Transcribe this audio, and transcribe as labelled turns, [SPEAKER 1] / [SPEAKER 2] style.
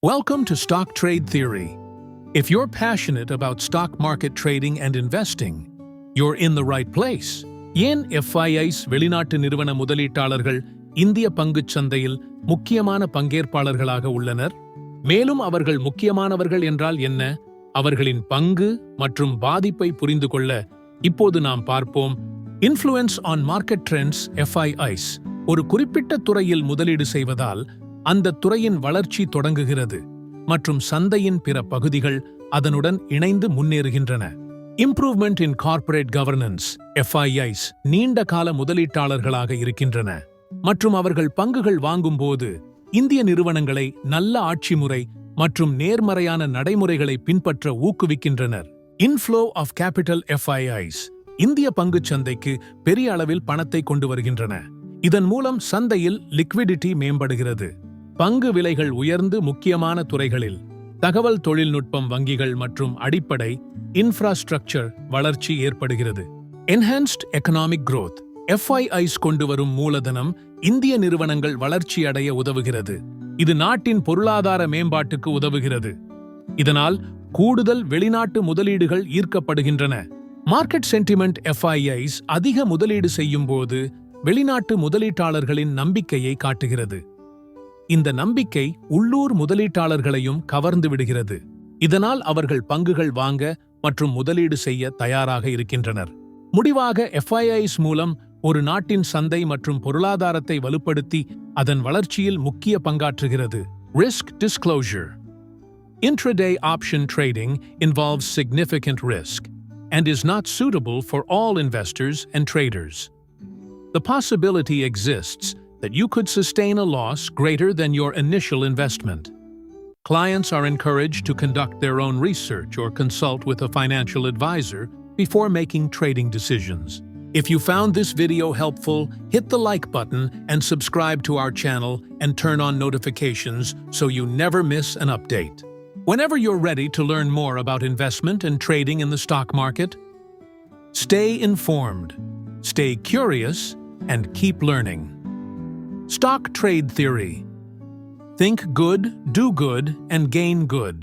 [SPEAKER 1] Welcome to Stock Trade Theory. If you're passionate about stock market trading and investing, you're in the right place. ஏன் FIIs வெளிநாட்டு நிறுவன முதலீட்டாளர்கள் இந்திய பங்குச் சந்தையில் முக்கியமான பங்கேற்பாளர்களாக உள்ளனர்? மேலும் அவர்கள் முக்கியமானவர்கள் என்றால் என்ன? அவர்களின் பங்கு மற்றும் பாதிப்பை புரிந்து கொள்ள இப்போது நாம் பார்ப்போம். Influence on market trends FIIs ஒரு குறிப்பிட்ட துறையில் முதலீடு செய்வதால் அந்த துறையின் வளர்ச்சி தொடங்குகிறது மற்றும் சந்தையின் பிற பகுதிகள் அதனுடன் இணைந்து முன்னேறுகின்றன. Improvement in corporate governance FIIs நீண்ட கால முதலீட்டாளர்களாக இருக்கின்றன மற்றும் அவர்கள் பங்குகள் வாங்கும்போது இந்திய நிறுவனங்களை நல்ல ஆட்சி முறை மற்றும் நேர்மறையான நடைமுறைகளை பின்பற்ற ஊக்குவிக்கின்றனர். இன்ஃப்ளோ ஆஃப் கேபிட்டல் FIIs இந்திய பங்குச் சந்தைக்கு பெரிய அளவில் பணத்தை கொண்டு வருகின்றன. இதன் மூலம் சந்தையில் லிக்விடிட்டி மேம்படுகிறது. பங்கு விலைகள் உயர்ந்து முக்கியமான துறைகளில் தகவல் தொழில்நுட்பம், வங்கிகள் மற்றும் அடிப்படை இன்ஃப்ராஸ்ட்ரக்சர் வளர்ச்சி ஏற்படுகிறது. என்ஹான்ஸ்ட் எக்கனாமிக் growth FIIs கொண்டு வரும் மூலதனம் இந்திய நிறுவனங்கள் வளர்ச்சி அடைய உதவுகிறது. இது நாட்டின் பொருளாதார மேம்பாட்டுக்கு உதவுகிறது. இதனால் கூடுதல் வெளிநாட்டு முதலீடுகள் ஈர்க்கப்படுகின்றன. மார்க்கெட் சென்டிமெண்ட் FIIs அதிக முதலீடு செய்யும் போது வெளிநாட்டு முதலீட்டாளர்களின் நம்பிக்கையை காட்டுகிறது. இந்த நம்பிக்கை உள்ளூர் முதலீட்டாளர்களையும் கவர்ந்து விடுகிறது. இதனால் அவர்கள் பங்குகள் வாங்க மற்றும் முதலீடு செய்ய தயாராக இருக்கின்றனர். முடிவாக FIIs மூலம் ஒரு நாட்டின் சந்தை மற்றும் பொருளாதாரத்தை வலுப்படுத்தி அதன் வளர்ச்சியில் முக்கிய பங்காற்றுகிறது. Risk disclosure. Intraday option trading involves significant risk and is not suitable for all investors and traders. The possibility exists that you could sustain a loss greater than your initial investment. Clients are encouraged to conduct their own research or consult with a financial advisor before making trading decisions. If you found this video helpful, hit the like button and subscribe to our channel and turn on notifications so you never miss an update. Whenever you're ready to learn more about investment and trading in the stock market, stay informed, stay curious, and keep learning. Stock Trade Theory. Think good, do good, and gain good.